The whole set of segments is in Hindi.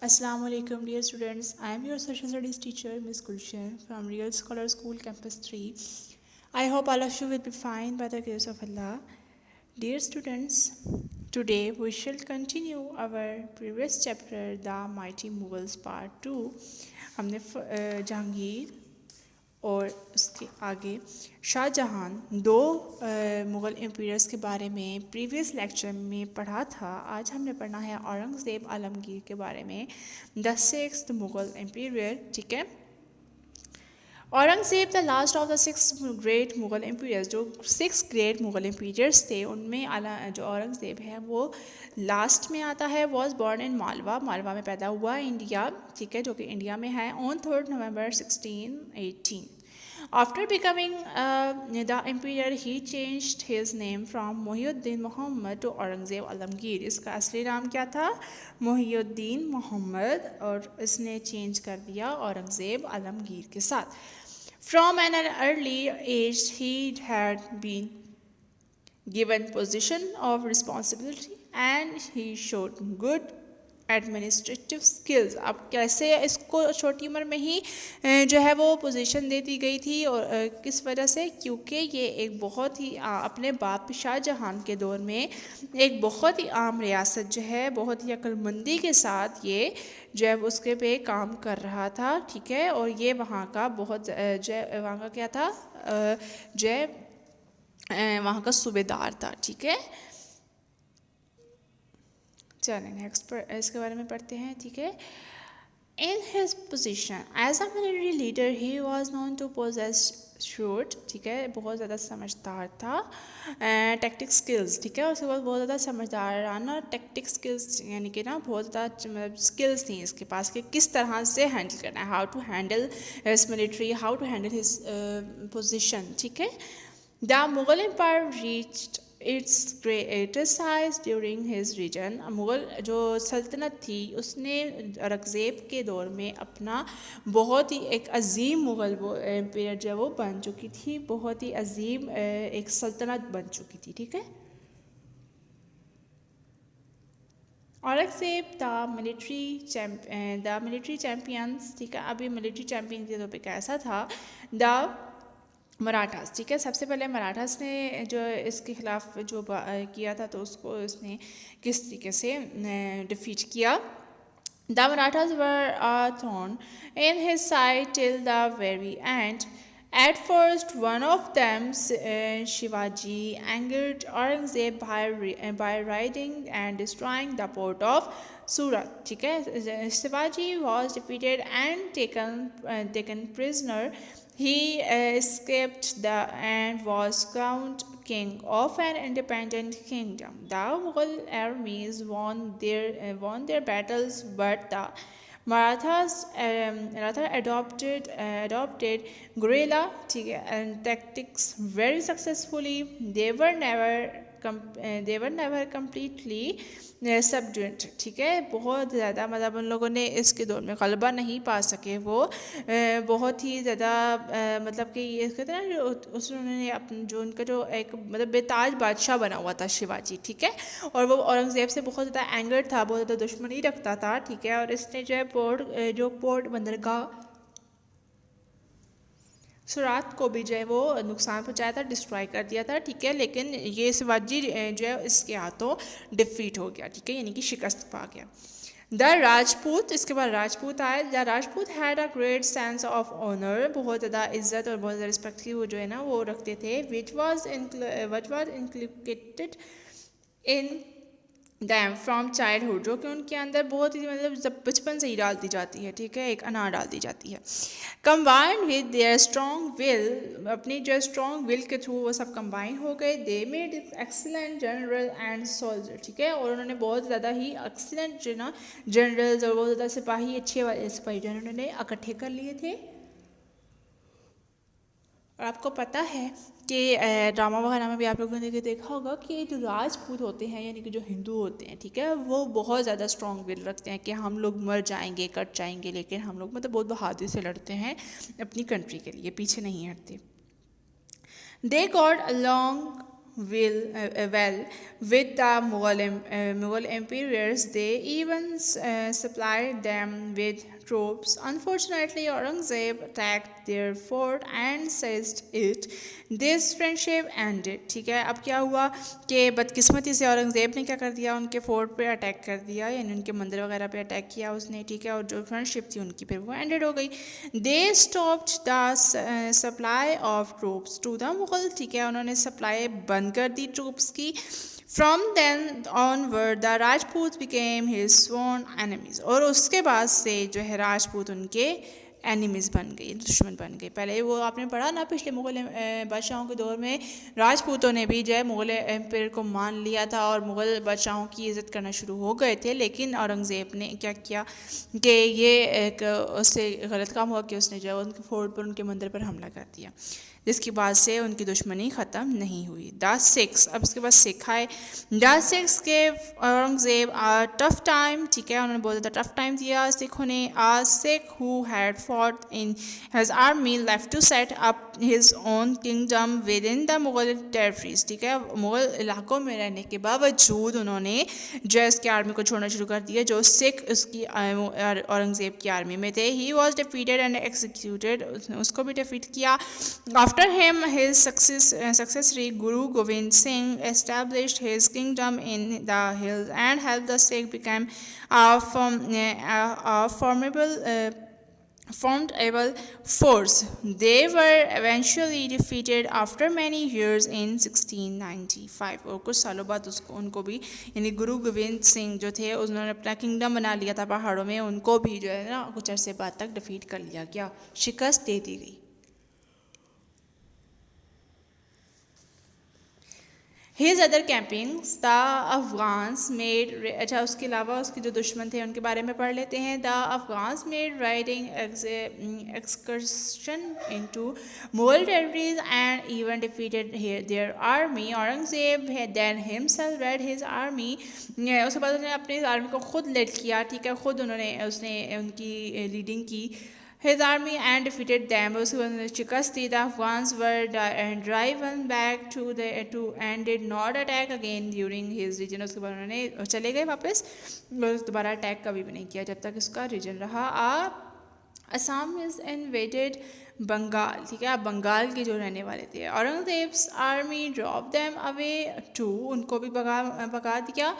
Assalamu alaikum dear students. I am your social studies teacher Miss Gulshan from Real Scholar School Campus 3. I hope all of you will be fine by the grace of Allah. Dear students, today we shall continue our previous chapter The Mighty Mughals Part 2. हमने जहांगीर और उसके आगे शाहजहां दो मुग़ल एम्पायर्स के बारे में प्रीवियस लेक्चर में पढ़ा था। आज हमने पढ़ना है औरंगज़ेब आलमगीर के बारे में, द सिक्स्थ मुग़ल एम्पायर। ठीक है, Aurangzeb the last of the six great Mughal empires, जो सिक्स ग्रेट मुग़ल एम्पायर्स थे उनमें जो औरंगज़ेब है वो लास्ट में आता है। Was born in Malwa, Malwa में पैदा हुआ इंडिया, ठीक है, जो कि इंडिया में है, on 3 November 1618। After becoming the emperor, he changed his name from Mohiuddin Mohammad to Aurangzeb Alamgir. इसका असली नाम क्या था? मोहिउद्दीन मोहम्मद, और इसने चेंज कर दिया औरंगज़ेब आलमगीर के साथ। From an early age, he had been given position of responsibility and he showed good administrative skills. अब कैसे इसको छोटी उम्र में ही जो है वो पोजीशन दे दी गई थी, और किस वजह से? क्योंकि ये एक बहुत ही अपने बाप शाहजहां के दौर में एक बहुत ही आम रियासत जो है बहुत ही अक्लमंदी के साथ ये जो है उसके पे काम कर रहा था। ठीक है, और ये वहाँ का बहुत जो वहाँ का क्या था, जो वहाँ का सूबेदार था। ठीक है, चलें नेक्स्ट पर इसके बारे में पढ़ते हैं। ठीक है, in his position as a military leader he was known to possess shoot, ठीक है, बहुत ज़्यादा समझदार था। टेक्टिक स्किल्स, ठीक है, उसके बाद बहुत ज़्यादा समझदाराना टेक्टिक स्किल्स, यानी कि ना बहुत ज़्यादा स्किल्स थी इसके पास कि किस तरह से हैंडल करना है, how to handle his military, how to handle his position. ठीक है, the Mughal empire reached its greatest size during his reign. Mughal जो सल्तनत थी उसने औरंगज़ेब के दौर में अपना बहुत ही एक अजीम मुग़ल वो एम्पायर जो वो बन चुकी थी, बहुत ही अजीम एक सल्तनत बन चुकी थी। ठीक है, औरंगज़ेब द मिलिट्री चैम्पियंस, ठीक है, अभी मिलिट्री चैम्पियन के तौर पे कैसा था? द मराठास, ठीक है, सबसे पहले मराठास ने जो इसके ख़िलाफ़ जो किया था तो उसको इसने किस तरीके से डिफीट किया। The Marathas were thrown in his side till the very end. At first, one of them, Shivaji, angered Aurangzeb by raiding and destroying the port of Surat. ठीक है, Shivaji was defeated and taken prisoner. He escaped and was crowned king of an independent kingdom. The Mughal armies won their battles, but the Marathas rather adopted guerrilla and tactics very successfully. They were never completely subdued, ठीक है, बहुत ज़्यादा मतलब उन लोगों ने इसके दौर में गलबा नहीं पा सके। वो बहुत ही ज़्यादा मतलब कि ये कहते हैं ना, उन्होंने अपने जो उनका जो एक मतलब बेताज बादशाह बना हुआ था शिवाजी, ठीक है, और वो औरंगज़ेब से बहुत ज़्यादा एंगर था, बहुत ज़्यादा दुश्मनी रखता था। ठीक है, और इसने जो पोर्ट बंदरगाह सुरात को भी जो है वो नुकसान पहुंचाया था, डिस्ट्रॉय कर दिया था। ठीक है, लेकिन ये शिवाजी जो है इसके हाथों डिफीट हो गया। ठीक है, यानी कि शिकस्त पा गया। द राजपूत, इसके बाद राजपूत आए। The Rajput had a great sense of honour, बहुत ज़्यादा इज्जत और बहुत ज़्यादा रिस्पेक्ट की वो जो है ना वो रखते थे। Which was included in them from childhood, जो कि उनके अंदर बहुत ही मतलब जब बचपन से ही डाल दी जाती है। ठीक है, एक अनार डाल दी जाती है। Combined with their strong will, अपनी जो स्ट्रॉन्ग विल के थ्रू वो सब कंबाइन हो गए। They made excellent general and soldier, ठीक है, और उन्होंने बहुत ज़्यादा ही एक्सीलेंट जो ना जनरल्स और बहुत ज़्यादा सिपाही, अच्छे वाले सिपाही जो उन्होंने इकट्ठे कर लिए थे। और आपको पता है कि ड्रामा वगैरह में भी आप लोगों ने देखा होगा कि जो राजपूत होते हैं यानी कि जो हिंदू होते हैं, ठीक है, वो बहुत ज़्यादा स्ट्रॉन्ग विल रखते हैं कि हम लोग मर जाएंगे, कट जाएंगे, लेकिन हम लोग मतलब बहुत बहादुरी से लड़ते हैं अपनी कंट्री के लिए, पीछे नहीं हटते। They got along well with the Mughal emperors. They even supplied them with troops. Unfortunately, Aurangzeb attacked their fort and seized it. This friendship ended. ठीक है, अब क्या हुआ कि बदकिस्मती से औरंगज़ेब ने क्या कर दिया, उनके फोर्ट पे अटैक कर दिया, यानी उनके मंदिर वगैरह पे अटैक किया उसने, ठीक है, और जो फ्रेंडशिप थी उनकी फिर वो एंडेड हो गई. They stopped the supply of troops to the Mughal. ठीक है, उन्होंने सप्लाई बंद कर दी ट्रूप्स की. From then onward the Rajputs became his sworn enemies. और उसके बाद से जो है राजपूत उनके एनिमीज़ बन गई, दुश्मन बन गए. पहले वो आपने पढ़ा ना पिछले मुग़ल बादशाहों के दौर में राजपूतों ने भी जो है मुग़ल एम्पायर को मान लिया था और मुग़ल बादशाहों की इज़्ज़त करना शुरू हो गए थे. लेकिन औरंगज़ेब ने क्या किया कि ये एक उससे गलत काम हुआ कि उसने जो है उनके फोर्ट पर, उनके मंदिर पर हमला कर दिया, जिसकी बाद से उनकी दुश्मनी ख़त्म नहीं हुई. द सिक्स, अब उसके बाद सिख आए. द सिक्स के औरंगज़ेब आ टफ टाइम. ठीक है, उन्होंने बहुत ज़्यादा टफ टाइम दिया सिखों ने. A Sikh who had fought in his army left to set up his own kingdom within the Mughal territories. ठीक है, मुग़ल इलाकों में रहने के बावजूद उन्होंने जो है इसकी आर्मी को छोड़ना शुरू कर दिया. जो सिख उसकी औरंगज़ेब की आर्मी में थे. He was defeated and executed, उसको भी डिफीट किया. After him, his successor Guru Gobind Singh established his kingdom in the hills and helped the Sikh become a formidable force. They were eventually defeated after many years in 1695. और कुछ सालों बाद उनको भी, यानी गुरु गोविंद सिंह जो थे उन्होंने अपना किंगडम बना लिया था पहाड़ों में, उनको भी जो है ना कुछ अरसे बाद तक डिफीट कर लिया गया, शिकस्त दे दी गई. His other campaigns, the Afghans made. अच्छा, उसके अलावा उसके जो दुश्मन थे उनके बारे में पढ़ लेते हैं. The Afghans made raiding excursion into Mughal territories and even defeated their army. Aurangzeb then himself led his army. उसके बाद उन्होंने अपनी आर्मी को खुद लीड किया. ठीक है, खुद उसने उनकी लीडिंग की. His army and defeated them. उसके बाद शिकस्त दी. The Afghans were driven back to and did not attack again during his region. उसके बाद उन्होंने चले गए वापस, दोबारा अटैक कभी भी नहीं किया जब तक इसका रीजन रहा. Assam is invaded Bengal. ठीक है, आप बंगाल के जो रहने वाले थे. Aurangzeb's army drop them away to, उनको भी भगा दिया.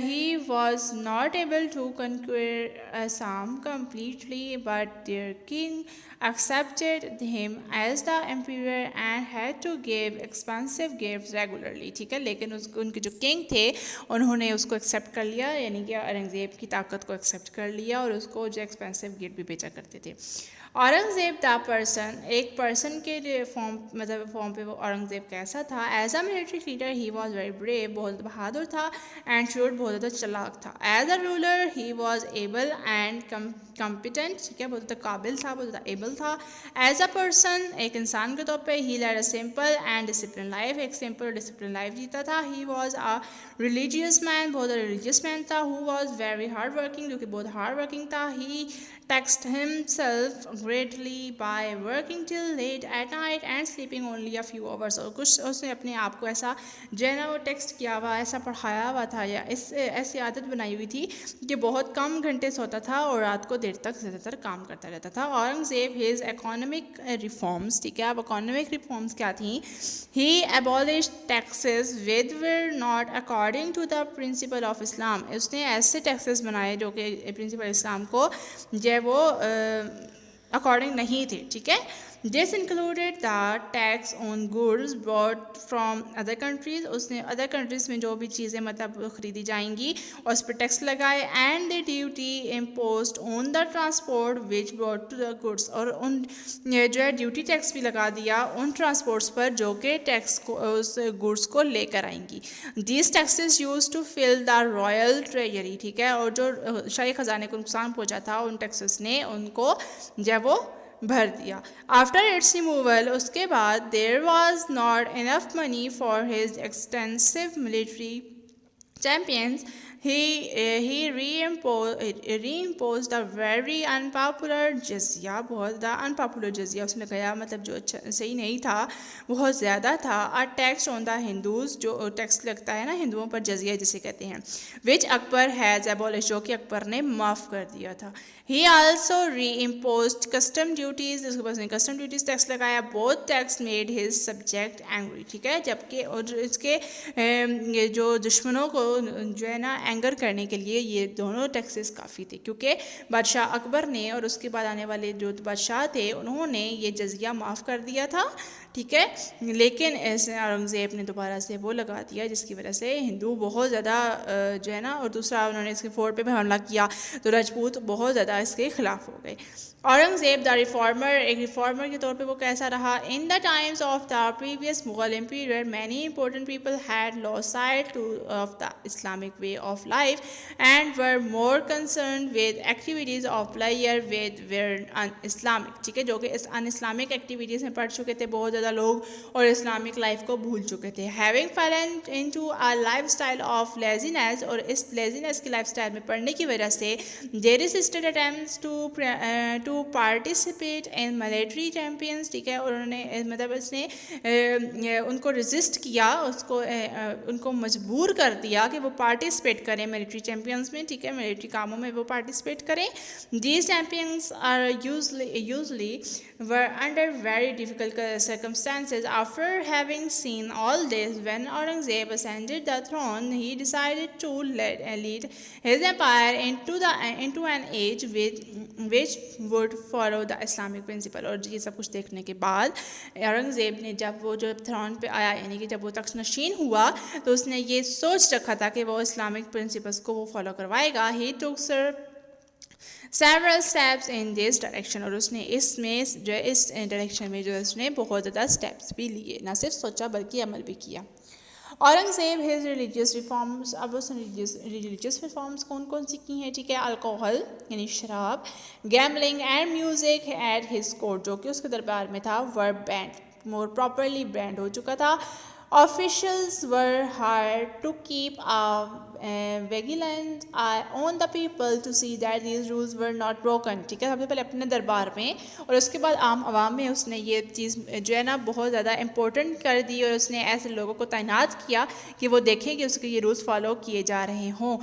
He was not able to conquer Assam completely, but their king accepted him as the emperor and had to give expensive gifts regularly. ठीक है, लेकिन उनके जो किंग थे उन्होंने उसको एक्सेप्ट कर लिया, यानी कि औरंगज़ेब की ताकत को एक्सेप्ट कर लिया और उसको जो एक्सपेंसिव गिफ्ट भी भेजा करते थे. औरंगज़ेब द पर्सन, एक पर्सन के फॉर्म पे वो औरंगज़ेब कैसा था. As a military leader he was very brave, बहुत बहादुर था. एंड श्रूड, बहुत ज़्यादा चालाक था. As a ruler he was able and competent. ठीक है, बहुत ज़्यादा काबिल था, बहुत ज़्यादा एबल था. एज अ पर्सन, एक इंसान के तौर पे he led a simple and discipline life, एक सिंपल और डिसिप्लिन लाइफ जीता था. He was a religious man, बहुत रिलीजियस मैन था. Who was very hard working, जो कि बहुत हार्ड वर्किंग था. ही taxed himself greatly by working till late at night and sleeping only a few hours. और कुछ उसने अपने आप को ऐसा जो है ना वो टेक्स्ट किया हुआ, ऐसा पढ़ाया हुआ था या ऐसी आदत बनाई हुई थी कि बहुत कम घंटे सोता था और रात को देर तक ज़्यादातर काम करता रहता था. Aurangzeb his economic reforms. ठीक है, अब इकोनॉमिक रिफॉर्म्स क्या थी. He abolished taxes which were not according to the principle of Islam. उसने ऐसे टैक्सेस बनाए जो कि प्रिंसिपल इस्लाम को जो वो अकॉर्डिंग नहीं थे. ठीक है, this included the tax on goods brought from other countries. उसने अदर कंट्रीज़ में जो भी चीज़ें मतलब ख़रीदी जाएंगी और उस पर टैक्स लगाए. And the duty imposed on the transport which brought to the goods. और उन जो है ड्यूटी टैक्स भी लगा दिया उन ट्रांसपोर्ट्स पर जो कि टैक्स को उस गुड्स को लेकर आएंगी. This taxes use to fill the royal treasury. ठीक है, और जो शाही ख़जाने को नुकसान पहुँचा था उन टैक्सेस ने उनको जब वो भर दिया. आफ्टर इट्स रिमूवल, उसके बाद there was not enough money for his extensive military campaigns. he reimposed a very unpopular jizya, बहुत ज़्यादा अनपॉपुलर जजिया उसने लगाया, मतलब जो अच्छा सही नहीं था, बहुत ज़्यादा था। A tax on the Hindus, जो टैक्स लगता है ना हिंदुओं पर, जजिया जिसे कहते हैं, विच अकबर हैज़ एबॉलिश, जो कि अकबर ने माफ़ कर दिया था। ही आल्सो री इम्पोज कस्टम ड्यूटीज़, उसके पास कस्टम ड्यूटीज़ टैक्स लगाया। Both tax made his subject angry, ठीक है, जबकि और इसके ये जो दुश्मनों को जो है ना एंगर करने के लिए ये दोनों टैक्सेस काफ़ी थे, क्योंकि बादशाह अकबर ने और उसके बाद आने वाले जो बादशाह थे उन्होंने ये जजिया माफ़ कर दिया था, ठीक है, लेकिन ऐसे औरंगज़ेब ने दोबारा से वो लगा दिया, जिसकी वजह से हिंदू बहुत ज़्यादा जो है ना, और दूसरा उन्होंने इसके फोर्ट पे भी हमला किया, तो राजपूत बहुत ज़्यादा इसके खिलाफ हो गए। औरंगज़ेब द रिफॉर्मर, एक रिफॉर्मर के तौर पे वो कैसा रहा? In the times of the previous Mughal emperor many important people had lost sight of the Islamic way of life and were more concerned with activities of player which were un Islamic, ठीक है, जो कि इस अन इस्लामिक एक्टिविटीज़ में पढ़ चुके थे बहुत ज़्यादा लोग, और इस्लामिक लाइफ को भूल चुके थे। Having Fallon into a life style of laziness, और इस लेजीनेस की लाइफ स्टाइल में पढ़ने की वजह से they resisted attempts to participate in military champions, ठीक है, और उन्होंने मतलब इसने उनको रेजिस्ट किया, उसको उनको मजबूर कर दिया कि वो पार्टिसिपेट करें मिलिट्री चैम्पियंस में, ठीक है, मिलिट्री कामों में वो पार्टिसिपेट करें। These campaigns are usually were under very difficult circumstances. After having seen all this, when Aurangzeb ascended the throne, he decided to lead his empire into an age which would follow the Islamic principle. और ये सब कुछ देखने के बाद औरंगज़ेब ने जब वो जो थ्रोन पे आया, यानी कि जब वो तख्त नशीन हुआ, तो उसने ये सोच रखा था कि वो इस्लामिक प्रिंसिपल्स को वो फॉलो करवाएगा। He took several steps in this direction, और उसने इसमें जो इस डायरेक्शन में जो उसने बहुत ज़्यादा स्टेप्स भी लिए, ना सिर्फ सोचा बल्कि अमल भी किया। औरंगज़ेब हिज रिलीजियस रिफॉर्म्स, अब उसने रिलीजियस रिफॉर्म्स कौन कौन सी की हैं, ठीक है, अल्कोहल यानी शराब, gambling and music at his court, जो कि उसके दरबार में था, वर बैंड, मोर प्रॉपरली बैंड हो चुका था। Officials were hired to keep a vigilant eye on the people to see that these rules were not broken, ठीक है, सबसे पहले अपने दरबार में और उसके बाद आम आवाम में उसने ये चीज़ जो है ना बहुत ज़्यादा इम्पोर्टेंट कर दी, और उसने ऐसे लोगों को तैनात किया कि वो देखें कि उसके ये रूल्स फॉलो किए जा रहे हों।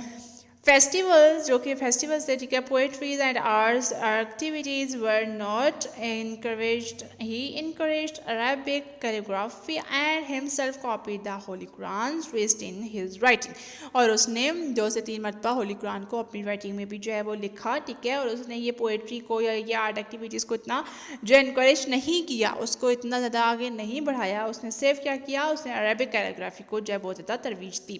फेस्टिवल्स, जो कि फेस्टिवल्स थे, ठीक है, poetries and arts activities were not encouraged. He encouraged Arabic calligraphy and himself copied the Holi Quran twist in his writing, और उसने 2 से 3 मरतबा होली कुरान को अपनी राइटिंग में भी जो है वो लिखा, ठीक है, और उसने ये पोएट्री को या ये आर्ट एक्टिविटीज़ को इतना जो इनकरेज नहीं किया, उसको इतना ज़्यादा आगे नहीं बढ़ाया, उसने सिर्फ क्या किया, उसने अरेबिक कैलीग्राफी को जो है बहुत ज़्यादा तरवीज दी।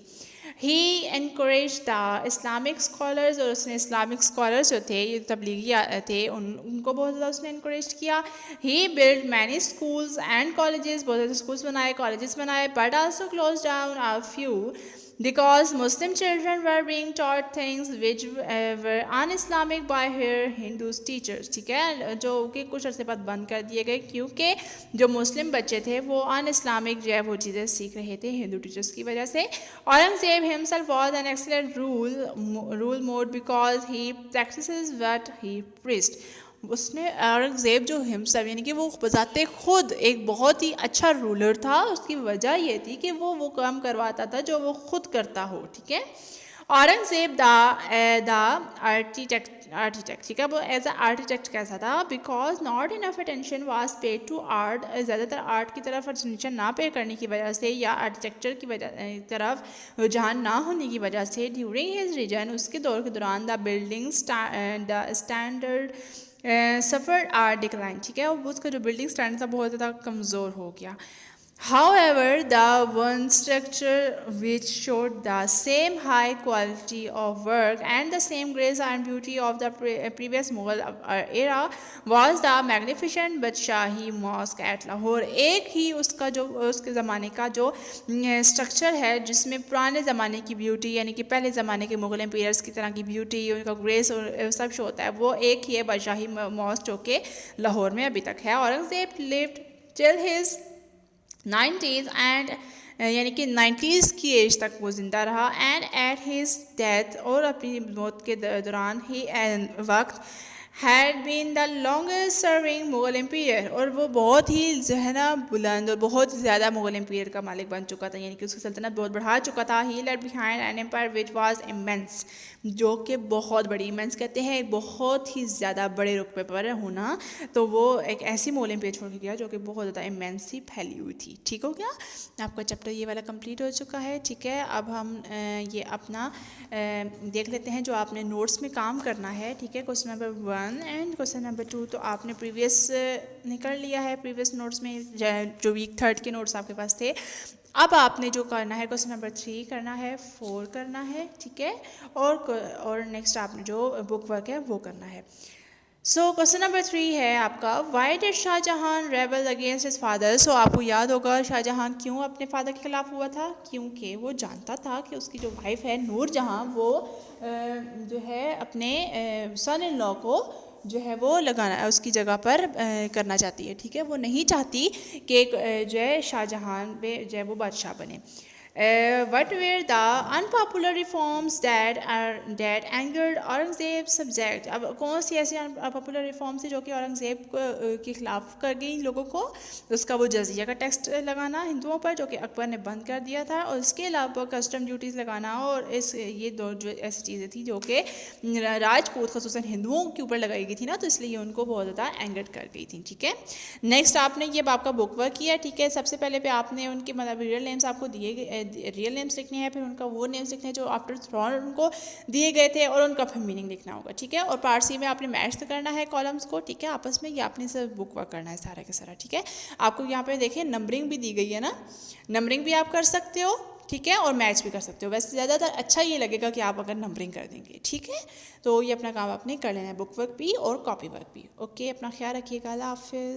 ही एनकरेज द इस्लामिक स्कॉलर्स, और उसने इस्लामिक स्कॉलर्स जो थे, ये तबलीगी थे, उनको बहुत ज़्यादा उसने इनकरेज किया। He build many schools and colleges, बहुत ज़्यादा स्कूल्स बनाए, कॉलेजेस बनाए, but also close down a few because Muslim children were being taught things which were un-Islamic by her Hindu teachers, ठीक है, जो कि कुछ अर्से बाद बंद कर दिए गए, क्योंकि जो मुस्लिम बच्चे थे वो अन-इस्लामिक जो है वो चीज़ें सीख रहे थे हिंदू टीचर्स की वजह से। Aurangzeb himself was an excellent rule mode because he practices what he preached। उसने औरंगज़ेब जो हिमसेल्फ यानी कि वो बजाते खुद एक बहुत ही अच्छा रूलर था, उसकी वजह ये थी कि वो काम करवाता था जो वो खुद करता हो, ठीक है। औरंगज़ेब द आर्किटेक्ट, ठीक है, वो एज अ आर्किटेक्ट कैसा था, because not enough attention was paid to art, ज़्यादातर आर्ट की तरफ अटेंशन ना पे करने की वजह से या आर्किटेक्चर की तरफ रुझान ना होने की वजह से ड्यूरिंग हिज रीजन, उसके दौर के दौरान the building the standard suffer are decline, ठीक है, उसका जो बिल्डिंग स्टैंडर्ड था बहुत ज़्यादा कमज़ोर हो गया। However, the one structure which showed the same high quality of work and the same grace and beauty of the previous Mughal era was the magnificent Badshahi Mosque at Lahore। एक ही उसका जो उसके ज़माने का जो स्ट्रक्चर है जिसमें पुराने ज़माने की ब्यूटी यानी कि पहले ज़माने के मुग़ल एम्पायर्स की तरह की ब्यूटी, उनका ग्रेस और सब शो होता है, वो एक ही है बादशाही मॉस्क जो कि लाहौर में अभी तक है। Aurangzeb lived till his 90s and यानी कि 90s की एज तक वो ज़िंदा रहा। एंड एट हिज डेथ, और अपनी मौत के दौरान ही वक्त, had been the longest serving Mughal empire, और वो बहुत ही जो है ना बुलंद और बहुत ज़्यादा मुगल एम्पायर का मालिक बन चुका था, यानी कि उसकी सल्तनत बहुत बढ़ा चुका था। He left behind an empire which was immense, जो कि बहुत बड़ी, इमेंस कहते हैं बहुत ही ज़्यादा बड़े रुतबे पर होना, तो वो एक ऐसी मुगल एम्पायर छोड़ के गया जो कि बहुत ज़्यादा इमेंस सी फैली हुई थी। ठीक हो गया, आपका चैप्टर ये वाला कंप्लीट हो चुका है। ठीक है, अब हम ये अपना देख लेते हैं जो आपने नोट्स में काम करना है। ठीक है, question number 1 and question number 2 तो आपने प्रीवियस निकल लिया है, प्रीवियस नोट्स में जो वीक 3 के नोट्स आपके पास थे। अब आपने जो करना है क्वेश्चन नंबर 3 करना है, 4 करना है। ठीक है, और नेक्स्ट आपने जो बुक वर्क है वो करना है। सो क्वेश्चन नंबर 3 है आपका, why did Shahjahan rebel against his father. So आपको याद होगा शाहजहां क्यों अपने फादर के खिलाफ हुआ था, क्योंकि वो जानता था कि उसकी जो वाइफ है नूरजहां वो जो है अपने सन इन लॉ को जो है वो लगाना उसकी जगह पर करना चाहती है। ठीक है, वो नहीं चाहती कि जो है शाहजहां पे जो है वो बादशाह बने। What were the unpopular reforms that angered Aurangzeb subject. अब कौन सी ऐसी अनपॉपुलर रिफॉर्म्स थी जो कि औरंगज़ेब के खिलाफ कर गई लोगों को। उसका वो जजिया का टैक्स लगाना हिंदुओं पर, जो कि अकबर ने बंद कर दिया था, और इसके अलावा कस्टम ड्यूटीज़ लगाना, और ये दो जो ऐसी चीज़ें थी जो कि राजपूत खसूसन हिंदुओं के ऊपर लगाई गई थी ना, तो इसलिए उनको बहुत ज़्यादा एंगर्ड कर गई थी। ठीक है, नेक्स्ट आपने ये आपका बुक वर्क किया। ठीक है, सबसे पहले पे आपने उनके मतलब रियल नेम्स आपको दिए गए, रियल नेम्स लिखने हैं, फिर उनका वो नेम्स लिखने हैं जो आफ्टर थ्रॉन उनको दिए गए थे, और उनका फिर मीनिंग लिखना होगा। ठीक है, और पार्ट सी में आपने मैच करना है कॉलम्स को। ठीक है, आपस में ये आपने सब बुक वर्क करना है सारा के सारा। ठीक है, आपको यहाँ पे देखिए नंबरिंग भी दी गई है ना, नंबरिंग भी आप कर सकते हो। ठीक है, और मैच भी कर सकते हो। वैसे ज़्यादातर अच्छा ये लगेगा कि आप अगर नंबरिंग कर देंगे। ठीक है, तो ये अपना काम आपने कर लेना है, बुक वर्क भी और कॉपी वर्क भी। ओके, अपना ख्याल रखिएगा, अल्लाह हाफिज़।